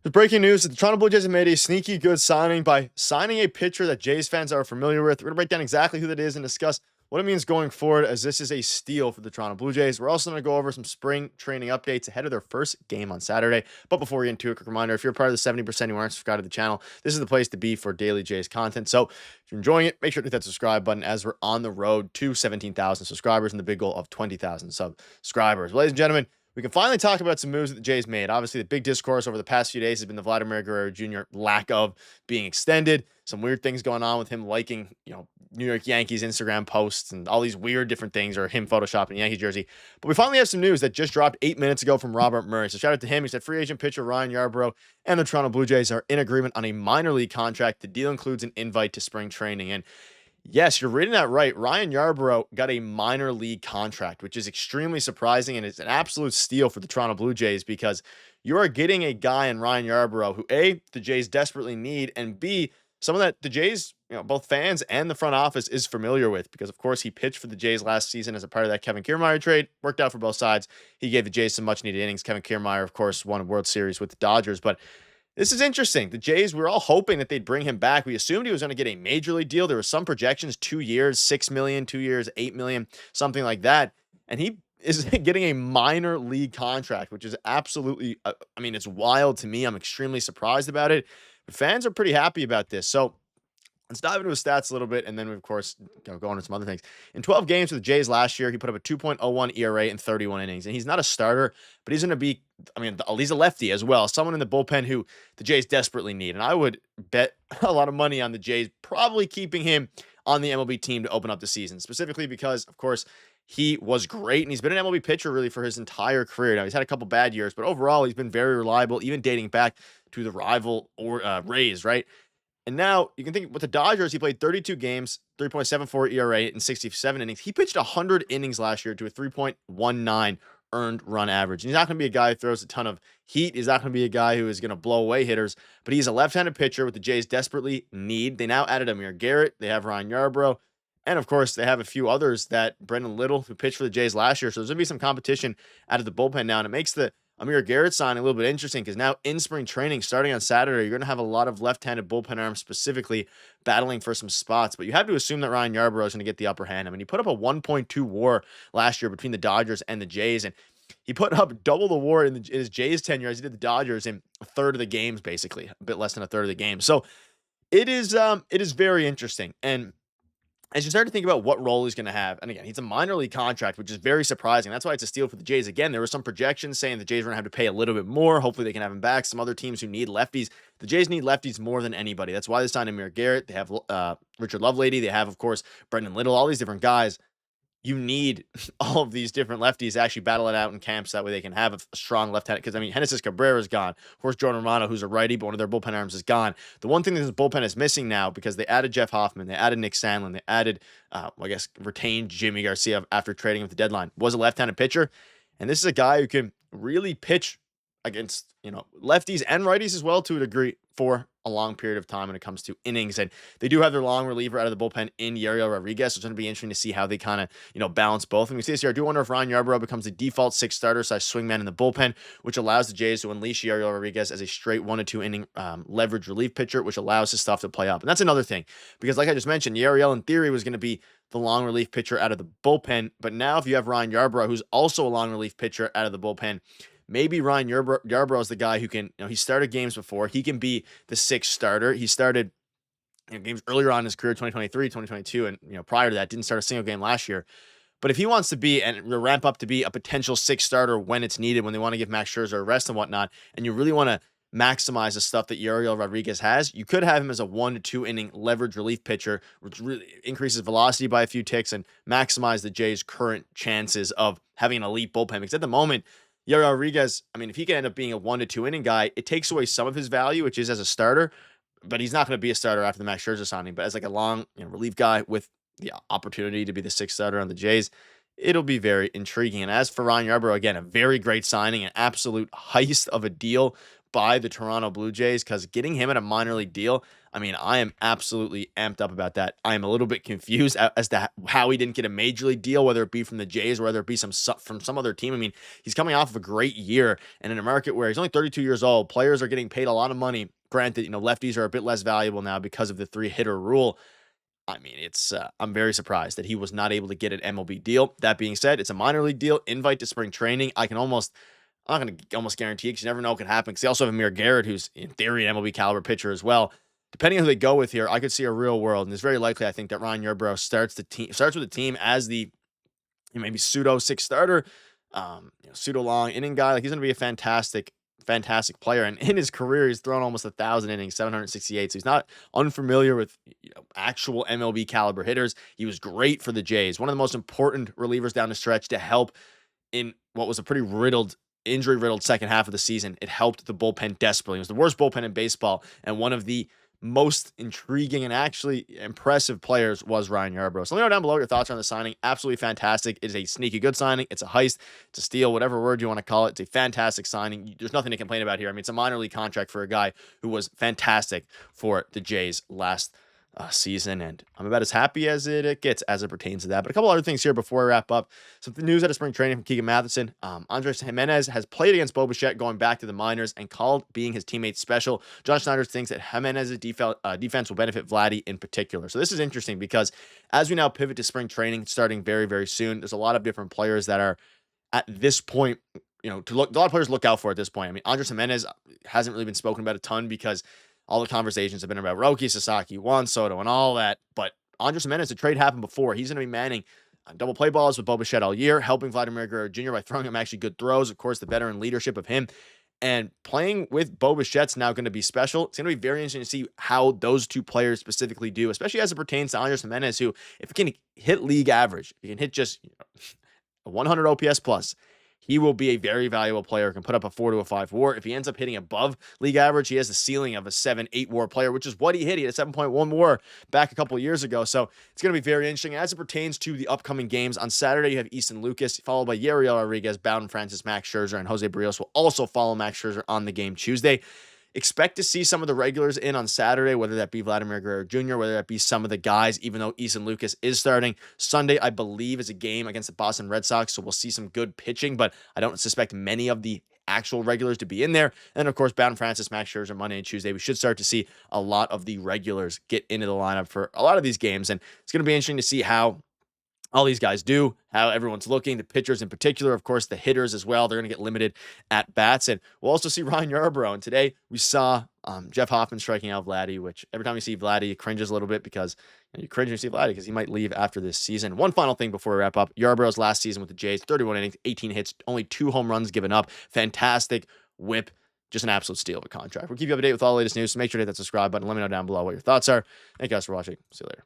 The breaking news is the Toronto Blue Jays have made a sneaky good signing by signing a pitcher that Jays fans are familiar with. We're going to break down exactly who that is and discuss what it means going forward, as this is a steal for the Toronto Blue Jays. We're also going to go over some spring training updates ahead of their first game on Saturday. But before we get into a quick reminder, if you're part of the 70% who aren't subscribed to the channel, this is the place to be for daily Jays content. So if you're enjoying it, make sure to hit that subscribe button as we're on the road to 17,000 subscribers and the big goal of 20,000 subscribers. Ladies and gentlemen, we can finally talk about some moves that the Jays made. Obviously, the big discourse over the past few days has been the Vladimir Guerrero Jr. lack of being extended. Some weird things going on with him liking, New York Yankees Instagram posts and all these weird different things, or him photoshopping a Yankee jersey. But we finally have some news that just dropped 8 minutes ago from Robert Murray. So shout out to him. He said free agent pitcher Ryan Yarbrough and the Toronto Blue Jays are in agreement on a minor league contract. The deal includes an invite to spring training. And yes, you're reading that right. Ryan Yarbrough got a minor league contract, which is extremely surprising, and it's an absolute steal for the Toronto Blue Jays because you are getting a guy in Ryan Yarbrough who, A, the Jays desperately need, and B, someone that the Jays, both fans and the front office is familiar with because, of course, he pitched for the Jays last season as a part of that Kevin Kiermaier trade. Worked out for both sides. He gave the Jays some much-needed innings. Kevin Kiermaier, of course, won a World Series with the Dodgers, but this is interesting. The Jays, we were all hoping that they'd bring him back. We assumed he was going to get a major league deal. There were some projections, 2 years, $6 million, 2 years, $8 million, something like that. And he is getting a minor league contract, which is absolutely, it's wild to me. I'm extremely surprised about it. But fans are pretty happy about this. So let's dive into his stats a little bit, and then we, of course, go into some other things. In 12 games for the Jays last year, he put up a 2.01 ERA in 31 innings. And he's not a starter, but he's going to be, he's a lefty as well. Someone in the bullpen who the Jays desperately need. And I would bet a lot of money on the Jays probably keeping him on the MLB team to open up the season, specifically because, of course, he was great, and he's been an MLB pitcher really for his entire career. Now, he's had a couple bad years, but overall, he's been very reliable, even dating back to the rival Rays, right? And now you can think with the Dodgers, he played 32 games, 3.74 ERA in 67 innings. He pitched 100 innings last year to a 3.19 earned run average. And he's not going to be a guy who throws a ton of heat. He's not going to be a guy who is going to blow away hitters, but he's a left-handed pitcher with the Jays desperately need. They now added Amir Garrett. They have Ryan Yarbrough. And, of course, they have a few others that Brendan Little, who pitched for the Jays last year. So there's going to be some competition out of the bullpen now. And it makes the Amir Garrett signing a little bit interesting because now in spring training, starting on Saturday, you're going to have a lot of left-handed bullpen arms specifically battling for some spots. But you have to assume that Ryan Yarbrough is going to get the upper hand. He put up a 1.2 WAR last year between the Dodgers and the Jays, and he put up double the WAR in his Jays tenure as he did the Dodgers in a third of the games, basically a bit less than a third of the game. So it is very interesting. And as you start to think about what role he's going to have, and again, he's a minor league contract, which is very surprising. That's why it's a steal for the Jays. Again, there were some projections saying the Jays were going to have to pay a little bit more. Hopefully they can have him back. Some other teams who need lefties. The Jays need lefties more than anybody. That's why they signed Amir Garrett. They have Richard Lovelady. They have, of course, Brendan Little, all these different guys. You need all of these different lefties to actually battle it out in camps. That way they can have a strong left-handed. Because, Genesis Cabrera is gone. Of course, Jordan Romano, who's a righty, but one of their bullpen arms is gone. The one thing that this bullpen is missing now, because they added Jeff Hoffman, they added Nick Sandlin, they added, retained Jimmy Garcia after trading with the deadline, was a left-handed pitcher. And this is a guy who can really pitch against, lefties and righties as well to a degree for a long period of time when it comes to innings. And they do have their long reliever out of the bullpen in Yariel Rodriguez. So it's going to be interesting to see how they kind of, balance both. And we see this here. I do wonder if Ryan Yarbrough becomes the default sixth starter / swingman in the bullpen, which allows the Jays to unleash Yariel Rodriguez as a straight 1 to 2 inning leverage relief pitcher, which allows his stuff to play up. And that's another thing, because like I just mentioned, Yariel in theory was going to be the long relief pitcher out of the bullpen. But now if you have Ryan Yarbrough, who's also a long relief pitcher out of the bullpen, maybe Ryan Yarbrough is the guy who can, he started games before. He can be the sixth starter. He started games earlier on in his career, 2023, 2022, and, prior to that, didn't start a single game last year. But if he wants to be and ramp up to be a potential sixth starter when it's needed, when they want to give Max Scherzer a rest and whatnot, and you really want to maximize the stuff that Yariel Rodriguez has, you could have him as a 1 to 2 inning leverage relief pitcher, which really increases velocity by a few ticks and maximize the Jays' current chances of having an elite bullpen. Because at the moment, Yariel Rodriguez, if he can end up being a 1 to 2 inning guy, it takes away some of his value, which is as a starter, but he's not going to be a starter after the Max Scherzer signing. But as like a long relief guy with the opportunity to be the sixth starter on the Jays, it'll be very intriguing. And as for Ryan Yarbrough, again, a very great signing, an absolute heist of a deal by the Toronto Blue Jays, because getting him at a minor league deal, I mean, I am absolutely amped up about that. I am a little bit confused as to how he didn't get a major league deal, whether it be from the Jays or whether it be from some other team. I mean, he's coming off of a great year, and in a market where he's only 32 years old, players are getting paid a lot of money. Granted, lefties are a bit less valuable now because of the 3-hitter rule. I mean, I'm very surprised that he was not able to get an MLB deal. That being said, it's a minor league deal, invite to spring training. I'm not going to almost guarantee it because you never know what could happen. Because they also have Amir Garrett, who's in theory an MLB caliber pitcher as well. Depending on who they go with here, I could see a real world, and it's very likely, I think, that Ryan Yarbrough starts with the team as the maybe pseudo sixth starter, pseudo long inning guy. Like, he's going to be a fantastic player, and in his career, he's thrown almost 1,000 innings, 768. So he's not unfamiliar with actual MLB caliber hitters. He was great for the Jays, one of the most important relievers down the stretch to help in what was a pretty injury riddled second half of the season. It helped the bullpen desperately. It was the worst bullpen in baseball, and one of the most intriguing and actually impressive players was Ryan Yarbrough. So let me know down below your thoughts on the signing. Absolutely fantastic. It is a sneaky good signing. It's a heist. It's a steal, whatever word you want to call it. It's a fantastic signing. There's nothing to complain about here. I mean, it's a minor league contract for a guy who was fantastic for the Jays last season, and I'm about as happy as it gets as it pertains to that. But a couple other things here before I wrap up. Some news out of spring training from Keegan Matheson. Andres Jimenez has played against Bichette going back to the minors and called being his teammate special. John Schneider thinks that Jimenez's defense will benefit Vladdy in particular. So this is interesting because as we now pivot to spring training starting very, very soon, there's a lot of different players that are at this point, a lot of players look out for at this point. I mean, Andres Jimenez hasn't really been spoken about a ton because all the conversations have been about Roki, Sasaki, Juan Soto, and all that. But Andres Jimenez, the trade happened before. He's going to be manning double play balls with Bichette all year, helping Vladimir Guerrero Jr. by throwing him actually good throws. Of course, the veteran leadership of him. And playing with Bichette's now going to be special. It's going to be very interesting to see how those two players specifically do, especially as it pertains to Andres Jimenez, who, if he can hit league average, if he can hit just a 100 OPS plus, he will be a very valuable player, can put up a 4 to a 5 WAR. If he ends up hitting above league average, he has the ceiling of a 7-8 WAR player, which is what he hit. He had a 7.1 WAR back a couple of years ago. So it's going to be very interesting. As it pertains to the upcoming games, on Saturday, you have Easton Lucas, followed by Yariel Rodriguez, Bowden Francis, Max Scherzer, and José Berríos will also follow Max Scherzer on the game Tuesday. Expect to see some of the regulars in on Saturday, whether that be Vladimir Guerrero Jr., whether that be some of the guys, even though Easton Lucas is starting. Sunday, I believe, is a game against the Boston Red Sox, so we'll see some good pitching, but I don't suspect many of the actual regulars to be in there. And, of course, Bowden Francis, Max Scherzer, Monday and Tuesday. We should start to see a lot of the regulars get into the lineup for a lot of these games, and it's going to be interesting to see how all these guys do, how everyone's looking, the pitchers in particular, of course, the hitters as well. They're going to get limited at bats. And we'll also see Ryan Yarbrough. And today we saw Jeff Hoffman striking out Vladdy, which every time you see Vladdy, it cringes a little bit because you cringe when you see Vladdy because he might leave after this season. One final thing before we wrap up. Yarbrough's last season with the Jays, 31 innings, 18 hits, only 2 home runs given up. Fantastic whip. Just an absolute steal of a contract. We'll keep you up to date with all the latest news, so make sure to hit that subscribe button. Let me know down below what your thoughts are. Thank you guys for watching. See you later.